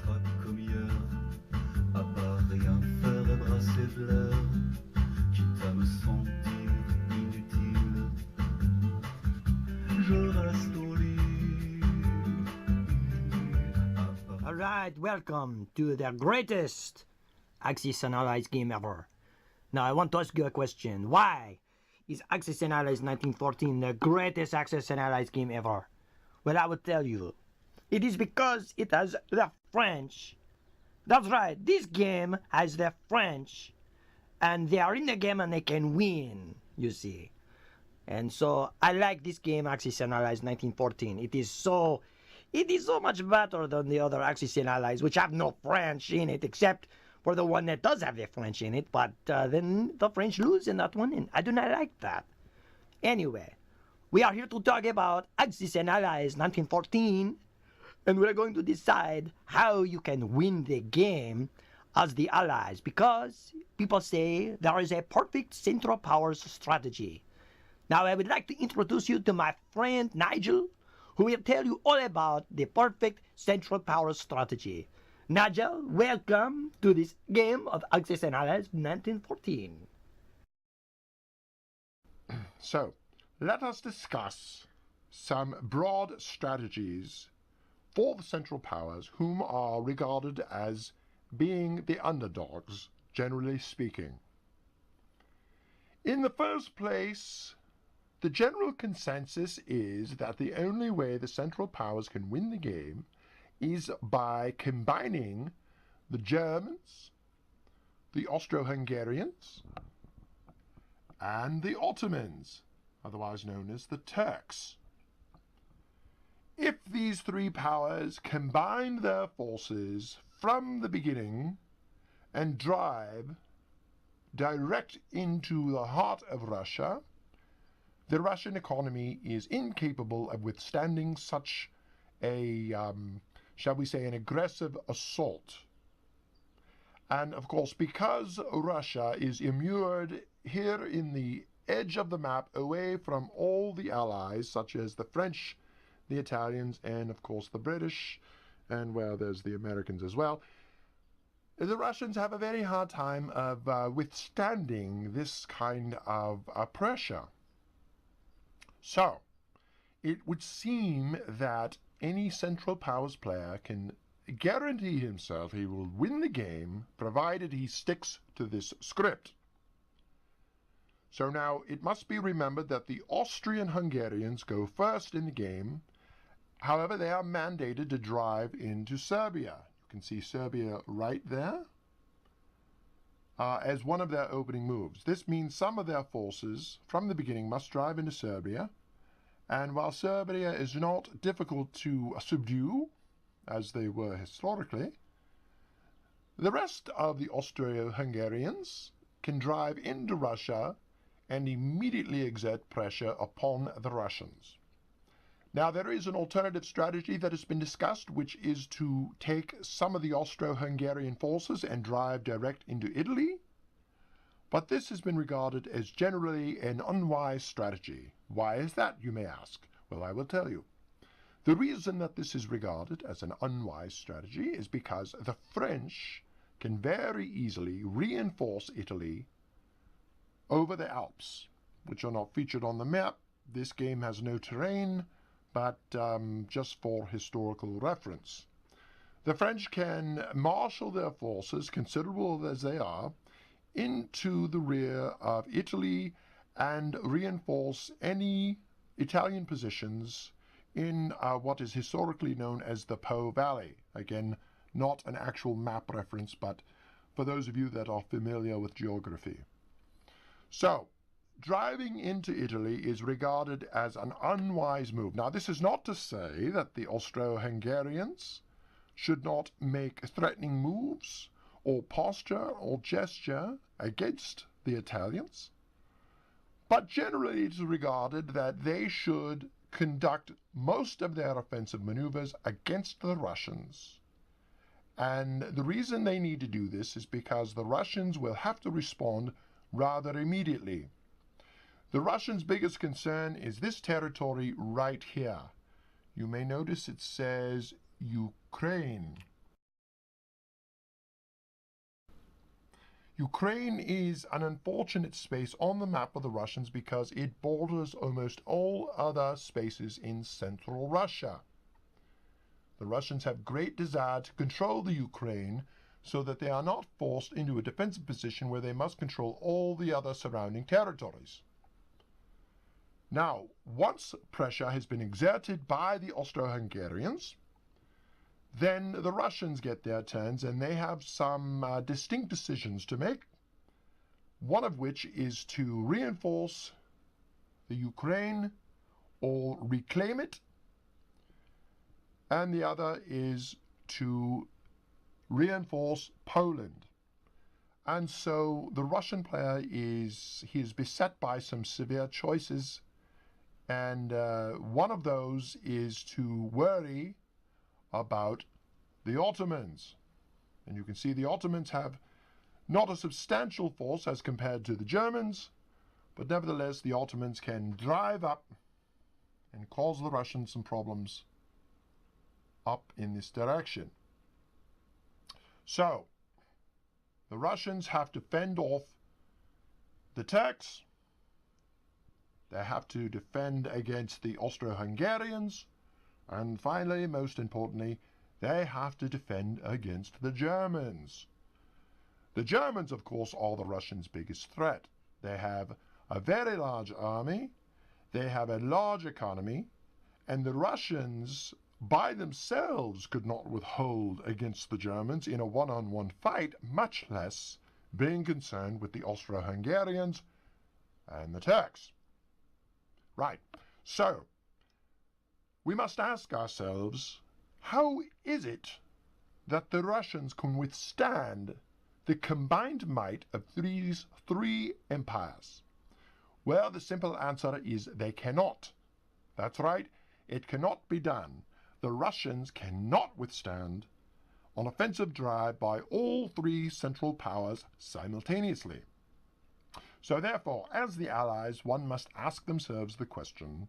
frappe comme hier, à part rien faire et brasser de l'air, quitte à me sentir inutile, je reste au lit. Alright, welcome to the greatest Axis and Allies game ever. Now I want to ask you a question. Why is Axis and Allies 1914 the greatest Axis and Allies game ever? Well, I will tell you. It is because it has the French. That's right, this game has the French. And they are in the game and they can win, you see. And so I like this game, Axis and Allies 1914. It is so much better than the other Axis and Allies, which have no French in it, except for the one that does have the French in it. But then the French lose in that one, and I do not like that. Anyway, we are here to talk about Axis and Allies 1914, and we're going to decide how you can win the game as the Allies, because people say there is a perfect Central Powers strategy. Now I would like to introduce you to my friend Nigel, who will tell you all about the perfect Central Powers strategy. Nigel, welcome to this game of Axis and Allies 1914. So, let us discuss some broad strategies for the Central Powers, whom are regarded as being the underdogs, generally speaking. In the first place, the general consensus is that the only way the Central Powers can win the game is by combining the Germans, the Austro-Hungarians, and the Ottomans, otherwise known as the Turks. If these three powers combine their forces from the beginning and drive direct into the heart of Russia, the Russian economy is incapable of withstanding such a, shall we say, an aggressive assault. And of course, because Russia is immured here in the edge of the map, away from all the allies, such as the French, the Italians, and of course the British, and well, there's the Americans as well, the Russians have a very hard time of withstanding this kind of pressure. So, it would seem that any Central Powers player can guarantee himself he will win the game, provided he sticks to this script. So now, it must be remembered that the Austrian-Hungarians go first in the game. However, they are mandated to drive into Serbia. You can see Serbia right there as one of their opening moves. This means some of their forces from the beginning must drive into Serbia, and while Serbia is not difficult to subdue, as they were historically, the rest of the Austro-Hungarians can drive into Russia and immediately exert pressure upon the Russians. Now, there is an alternative strategy that has been discussed, which is to take some of the Austro-Hungarian forces and drive direct into Italy. But this has been regarded as generally an unwise strategy. Why is that, you may ask? Well, I will tell you. The reason that this is regarded as an unwise strategy is because the French can very easily reinforce Italy over the Alps, which are not featured on the map. This game has no terrain, but just for historical reference. The French can marshal their forces, considerable as they are, into the rear of Italy and reinforce any Italian positions in what is historically known as the Po Valley. Again, not an actual map reference, but for those of you that are familiar with geography. So, driving into Italy is regarded as an unwise move. Now, this is not to say that the Austro-Hungarians should not make threatening moves or posture or gesture against the Italians, but generally it is regarded that they should conduct most of their offensive maneuvers against the Russians. And the reason they need to do this is because the Russians will have to respond rather immediately. The Russians' biggest concern is this territory right here. You may notice it says Ukraine. Ukraine is an unfortunate space on the map of the Russians because it borders almost all other spaces in central Russia. The Russians have great desire to control the Ukraine so that they are not forced into a defensive position where they must control all the other surrounding territories. Now, once pressure has been exerted by the Austro-Hungarians, then the Russians get their turns and they have some distinct decisions to make, one of which is to reinforce the Ukraine or reclaim it, and the other is to reinforce Poland. And so the Russian player is beset by some severe choices, and one of those is to worry about the Ottomans. And you can see the Ottomans have not a substantial force as compared to the Germans, but nevertheless the Ottomans can drive up and cause the Russians some problems up in this direction. So, the Russians have to fend off the Turks, they have to defend against the Austro-Hungarians, and finally, most importantly, they have to defend against the Germans. The Germans, of course, are the Russians' biggest threat. They have a very large army, they have a large economy, and the Russians by themselves could not withhold against the Germans in a one-on-one fight, much less being concerned with the Austro-Hungarians and the Turks. Right, so we must ask ourselves, how is it that the Russians can withstand the combined might of these three empires? Well, the simple answer is they cannot. That's right, it cannot be done. The Russians cannot withstand an offensive drive by all three central powers simultaneously. So therefore, as the Allies, one must ask themselves the question,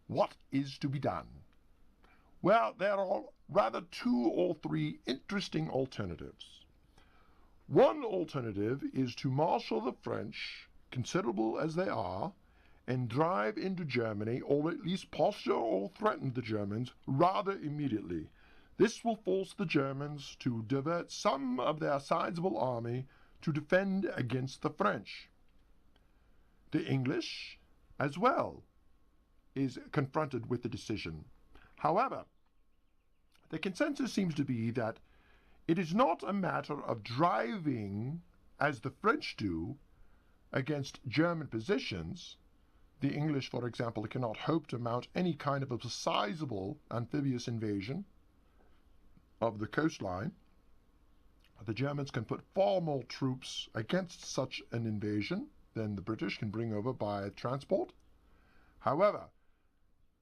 what is to be done? Well, there are rather two or three interesting alternatives. One alternative is to marshal the French, considerable as they are, and drive into Germany, or at least posture or threaten the Germans rather immediately. This will force the Germans to divert some of their sizable army to defend against the French. The English, as well, is confronted with the decision. However, the consensus seems to be that it is not a matter of driving, as the French do, against German positions. The English, for example, cannot hope to mount any kind of a sizable amphibious invasion of the coastline. The Germans can put far more troops against such an invasion than the British can bring over by transport. However,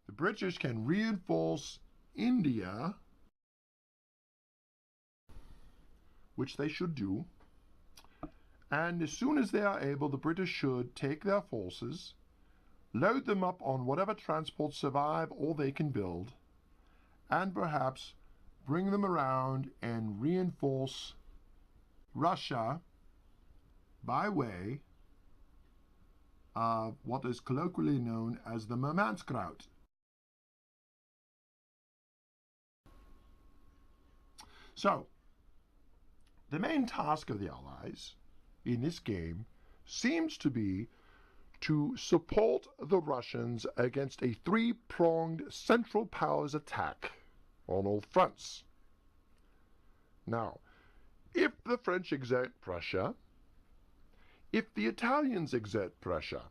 the British can reinforce India, which they should do, and as soon as they are able, the British should take their forces, load them up on whatever transports survive or they can build, and perhaps bring them around and reinforce Russia by way of what is colloquially known as the Murmansk route. So, the main task of the Allies in this game seems to be to support the Russians against a three-pronged Central Powers attack on all fronts. Now, if the French exert pressure, if the Italians exert pressure,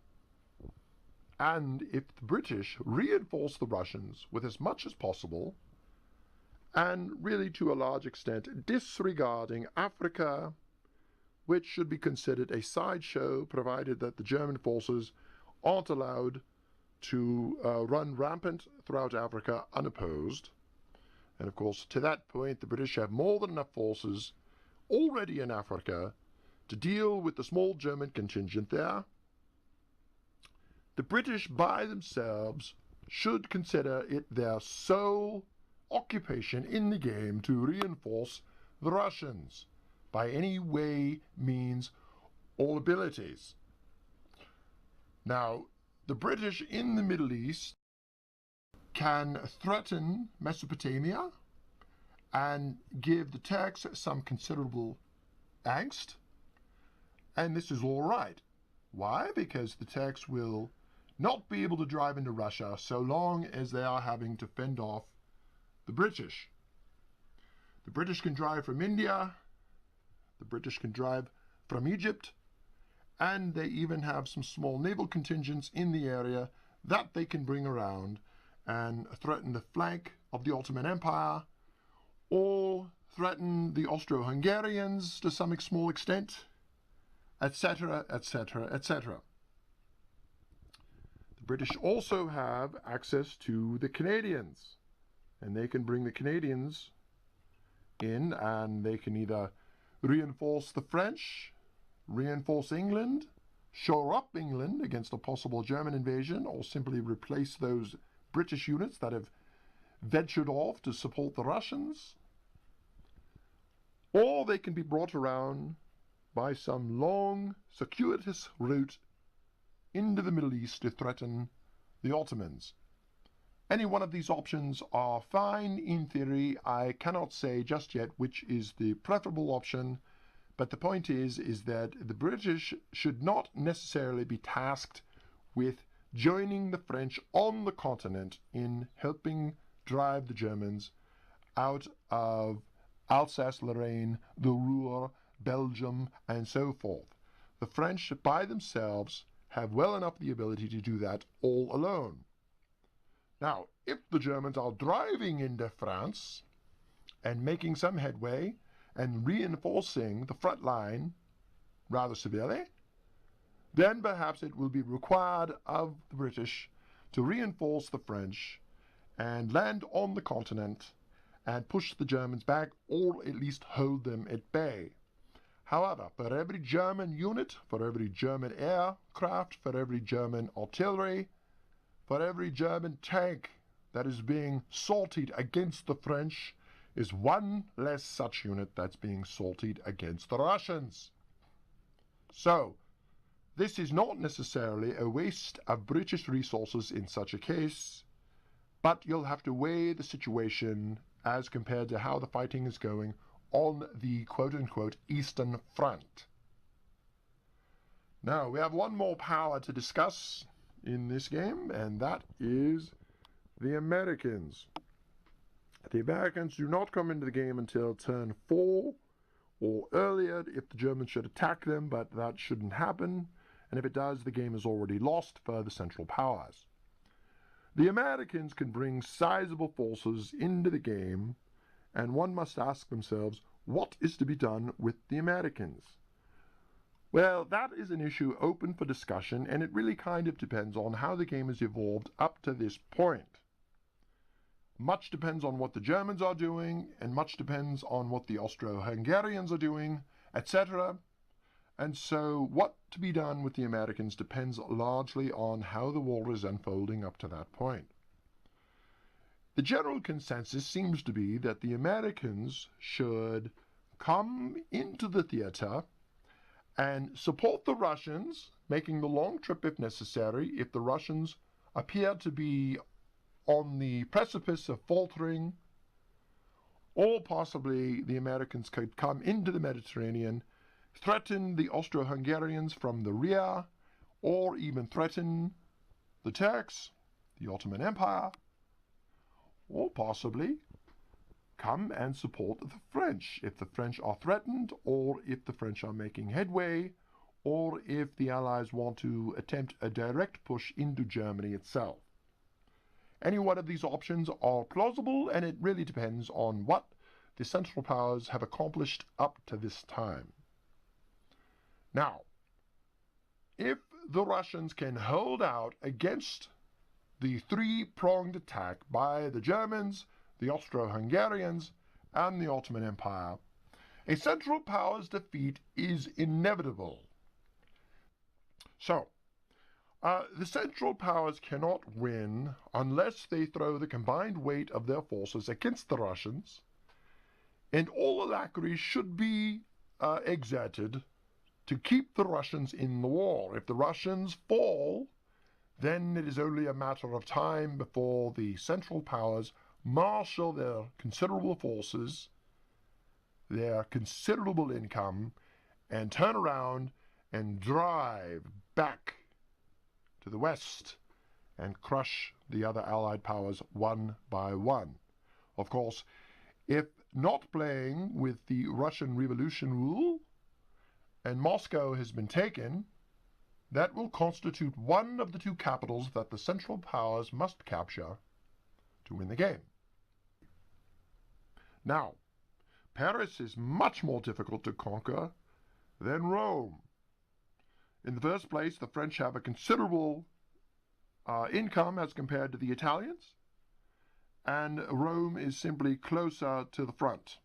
and if the British reinforce the Russians with as much as possible, and really to a large extent disregarding Africa, which should be considered a sideshow provided that the German forces aren't allowed to run rampant throughout Africa unopposed. And of course, to that point, the British have more than enough forces already in Africa to deal with the small German contingent there. The British by themselves should consider it their sole occupation in the game to reinforce the Russians by any way, means, all abilities. Now, the British in the Middle East can threaten Mesopotamia and give the Turks some considerable angst, and this is all right. Why? Because the Turks will not be able to drive into Russia so long as they are having to fend off the British. The British can drive from India, the British can drive from Egypt, and they even have some small naval contingents in the area that they can bring around and threaten the flank of the Ottoman Empire, or threaten the Austro-Hungarians to some small extent, etc., etc., etc. The British also have access to the Canadians, and they can bring the Canadians in, and they can either reinforce the French, reinforce England, shore up England against a possible German invasion, or simply replace those British units that have ventured off to support the Russians. Or they can be brought around by some long, circuitous route into the Middle East to threaten the Ottomans. Any one of these options are fine in theory. I cannot say just yet which is the preferable option, but the point is that the British should not necessarily be tasked with joining the French on the continent in helping drive the Germans out of Alsace-Lorraine, the Ruhr, Belgium, and so forth. The French by themselves have well enough the ability to do that all alone. Now, if the Germans are driving into France and making some headway and reinforcing the front line rather severely, then perhaps it will be required of the British to reinforce the French and land on the continent and push the Germans back, or at least hold them at bay. However, for every German unit, for every German aircraft, for every German artillery, for every German tank that is being sortied against the French, is one less such unit that's being sortied against the Russians. So, this is not necessarily a waste of British resources in such a case, but you'll have to weigh the situation as compared to how the fighting is going on the quote-unquote Eastern Front. Now, we have one more power to discuss in this game, and that is the Americans. The Americans do not come into the game until turn 4 or earlier if the Germans should attack them, but that shouldn't happen, and if it does, the game is already lost for the Central Powers. The Americans can bring sizable forces into the game, and one must ask themselves, what is to be done with the Americans? Well, that is an issue open for discussion, and it really kind of depends on how the game has evolved up to this point. Much depends on what the Germans are doing, and much depends on what the Austro-Hungarians are doing, etc. And so what to be done with the Americans depends largely on how the war is unfolding up to that point. The general consensus seems to be that the Americans should come into the theater and support the Russians, making the long trip if necessary, if the Russians appear to be on the precipice of faltering, or possibly the Americans could come into the Mediterranean, threaten the Austro-Hungarians from the rear, or even threaten the Turks, the Ottoman Empire, or possibly come and support the French if the French are threatened, or if the French are making headway, or if the Allies want to attempt a direct push into Germany itself. Any one of these options are plausible, and it really depends on what the Central Powers have accomplished up to this time. Now, if the Russians can hold out against the three-pronged attack by the Germans, the Austro-Hungarians, and the Ottoman Empire, a Central Powers defeat is inevitable. So, the Central Powers cannot win unless they throw the combined weight of their forces against the Russians, and all alacrity should be exerted to keep the Russians in the war. If the Russians fall, then it is only a matter of time before the Central Powers marshal their considerable forces, their considerable income, and turn around and drive back to the West and crush the other Allied powers one by one. Of course, if not playing with the Russian Revolution rule and Moscow has been taken, that will constitute one of the two capitals that the Central Powers must capture to win the game. Now, Paris is much more difficult to conquer than Rome. In the first place, the French have a considerable income as compared to the Italians, and Rome is simply closer to the front.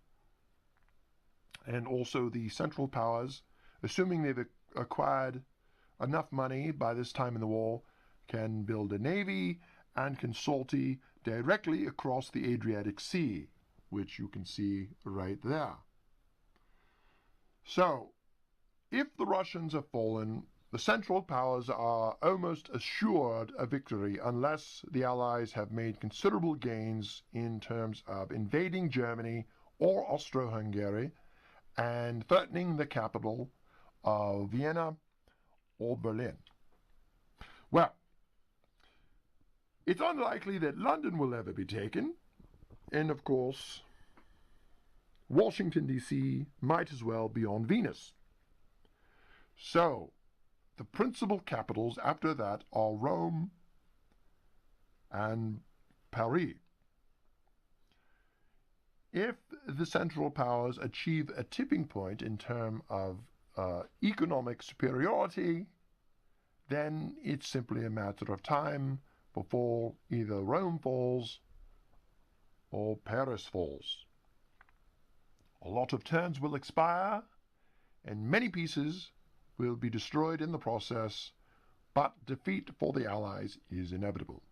And also the Central Powers, assuming they've acquired enough money by this time in the war, can build a navy and can sortie directly across the Adriatic Sea, which you can see right there. So, if the Russians have fallen, the Central Powers are almost assured a victory unless the Allies have made considerable gains in terms of invading Germany or Austro-Hungary and threatening the capital of Vienna or Berlin. Well, it's unlikely that London will ever be taken, and of course, Washington, D.C. might as well be on Venus. So, the principal capitals after that are Rome and Paris. If the Central Powers achieve a tipping point in terms of economic superiority, then it's simply a matter of time before either Rome falls or Paris falls. A lot of turns will expire, and many pieces will be destroyed in the process, but defeat for the Allies is inevitable.